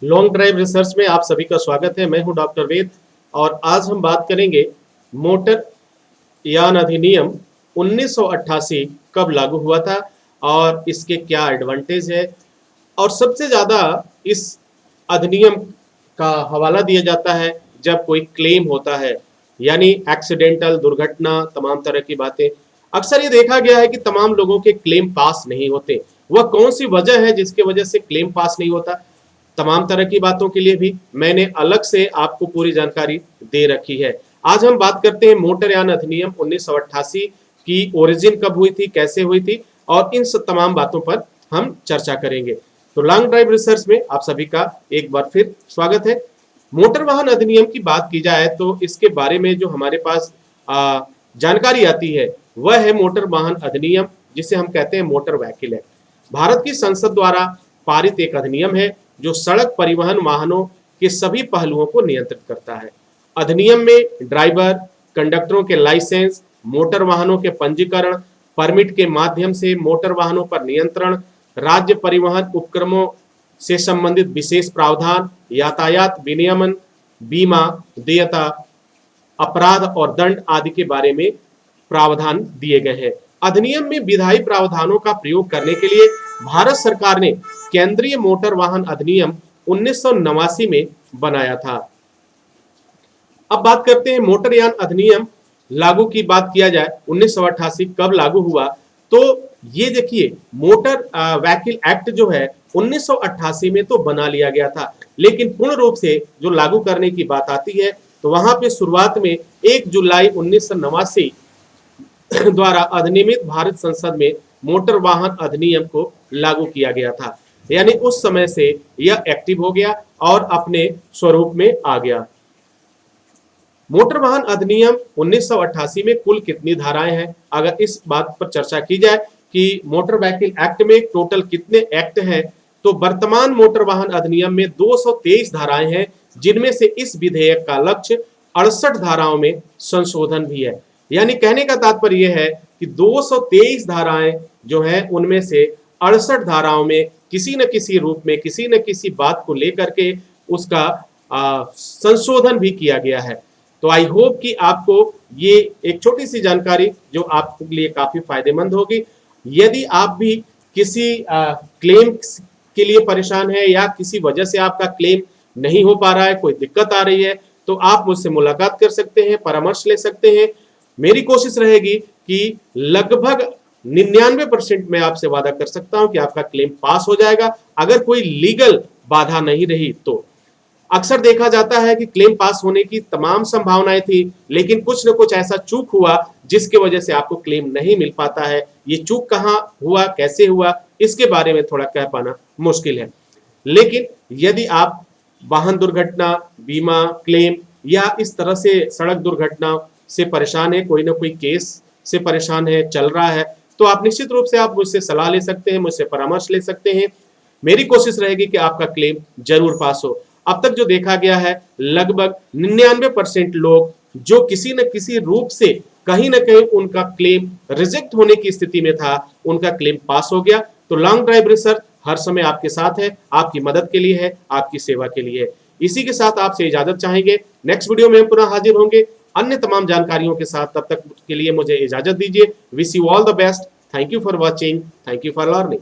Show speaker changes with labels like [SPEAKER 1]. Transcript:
[SPEAKER 1] Long drive research में आप सभी का स्वागत है। मैं हूं डॉक्टर वेद और आज हम बात करेंगे मोटर यान अधिनियम 1988 कब लागू हुआ था और इसके क्या एडवांटेज है। और सबसे ज़्यादा इस अधिनियम का हवाला दिया जाता है जब कोई क्लेम होता है, यानी एक्सीडेंटल, दुर्घटना, तमाम तरह की बातें। अक्सर ये देखा गया है कि तमाम लोगों के क्लेम पास नहीं होते। वह कौन सी वजह है जिसके वजह से क्लेम पास नहीं होता, तमाम तरह की बातों के लिए भी मैंने अलग से आपको पूरी जानकारी दे रखी है। आज हम बात करते हैं मोटर यान अधिनियम 1988 की ओरिजिन कब हुई थी, कैसे हुई थी, और इन सब तमाम बातों पर हम चर्चा करेंगे। तो लॉन्ग ड्राइव रिसर्च में आप सभी का एक बार फिर स्वागत है। मोटर वाहन अधिनियम की बात की जाए तो इसके बारे में जो हमारे पास जानकारी आती है वह है मोटर वाहन अधिनियम, जिसे हम कहते हैं मोटर व्हीकल एक्ट। भारत की संसद द्वारा पारित एक अधिनियम है जो सड़क परिवहन वाहनों के सभी पहलुओं को नियंत्रित करता है। अधिनियम में ड्राइवर, कंडक्टरों के लाइसेंस, मोटर वाहनों के पंजीकरण, परमिट के माध्यम से मोटर वाहनों पर नियंत्रण, राज्य परिवहन उपक्रमों से संबंधित विशेष प्रावधान, यातायात विनियमन, बीमा, देयता, अपराध और दंड आदि के बारे में प्रावधान दिए गए हैं। अधिनियम में विधायी प्रावधानों का प्रयोग करने के लिए भारत सरकार ने केंद्रीय मोटर वाहन अधिनियम 1989 में बनाया था। अब बात करते हैं मोटर यान अधिनियम लागू की बात किया जाए 1988 कब लागू हुआ, तो ये देखिए मोटर व्हीकल एक्ट जो है 1988 में तो बना लिया गया था, लेकिन पूर्ण रूप से जो लागू करने की बात आती है तो वहां पे शुरुआत में 1 जुलाई 1989 द्वारा अधिनियमित भारत संसद में मोटर वाहन अधिनियम को लागू किया गया था। यानी उस समय से यह एक्टिव हो गया और अपने स्वरूप में आ गया। मोटर वाहन अधिनियम 1988 में कुल कितनी धाराएं हैं, अगर इस बात पर चर्चा की जाए कि मोटर व्हीकल एक्ट में टोटल कितने एक्ट हैं, तो वर्तमान मोटर वाहन अधिनियम में 223 धाराएं हैं, जिनमें से इस विधेयक का लक्ष्य 68 धाराओं में संशोधन भी है। यानी कहने का तात्पर्य यह है कि 223 धाराएं जो हैं उनमें से 68 धाराओं में किसी न किसी रूप में किसी न किसी बात को लेकर के उसका संशोधन भी किया गया है। तो आई होप कि आपको ये एक छोटी सी जानकारी जो आपके लिए काफी फायदेमंद होगी। यदि आप भी किसी क्लेम के लिए परेशान है या किसी वजह से आपका क्लेम नहीं हो पा रहा है, कोई दिक्कत आ रही है, तो आप मुझसे मुलाकात कर सकते हैं, परामर्श ले सकते हैं। मेरी कोशिश रहेगी कि लगभग 99% मैं आपसे वादा कर सकता हूं कि आपका क्लेम पास हो जाएगा, अगर कोई लीगल बाधा नहीं रही तो। अक्सर देखा जाता है कि क्लेम पास होने की तमाम संभावनाएं थी, लेकिन कुछ न कुछ ऐसा चूक हुआ जिसके वजह से आपको क्लेम नहीं मिल पाता है। ये चूक कहां हुआ, कैसे हुआ, इसके बारे में थोड़ा कह पाना मुश्किल है। लेकिन यदि आप वाहन दुर्घटना बीमा क्लेम या इस तरह से सड़क दुर्घटना से परेशान है, कोई ना कोई केस से परेशान है, चल रहा है, तो आप निश्चित रूप से आप मुझसे सलाह ले सकते हैं, मुझसे परामर्श ले सकते हैं। मेरी कोशिश रहेगी कि आपका क्लेम जरूर पास हो। अब तक जो देखा गया है लगभग 99% लोग जो किसी न किसी रूप से कहीं ना कहीं उनका क्लेम रिजेक्ट होने की स्थिति में था, उनका क्लेम पास हो गया। तो लॉन्ग ड्राइव रिसर्च हर समय आपके साथ है, आपकी मदद के लिए है, आपकी सेवा के लिए है। इसी के साथ आपसे इजाजत चाहेंगे। नेक्स्ट वीडियो में हम पुनः हाजिर होंगे अन्य तमाम जानकारियों के साथ। तब तक के लिए मुझे इजाजत दीजिए। Wish you all the best. Thank you for watching. Thank you for learning.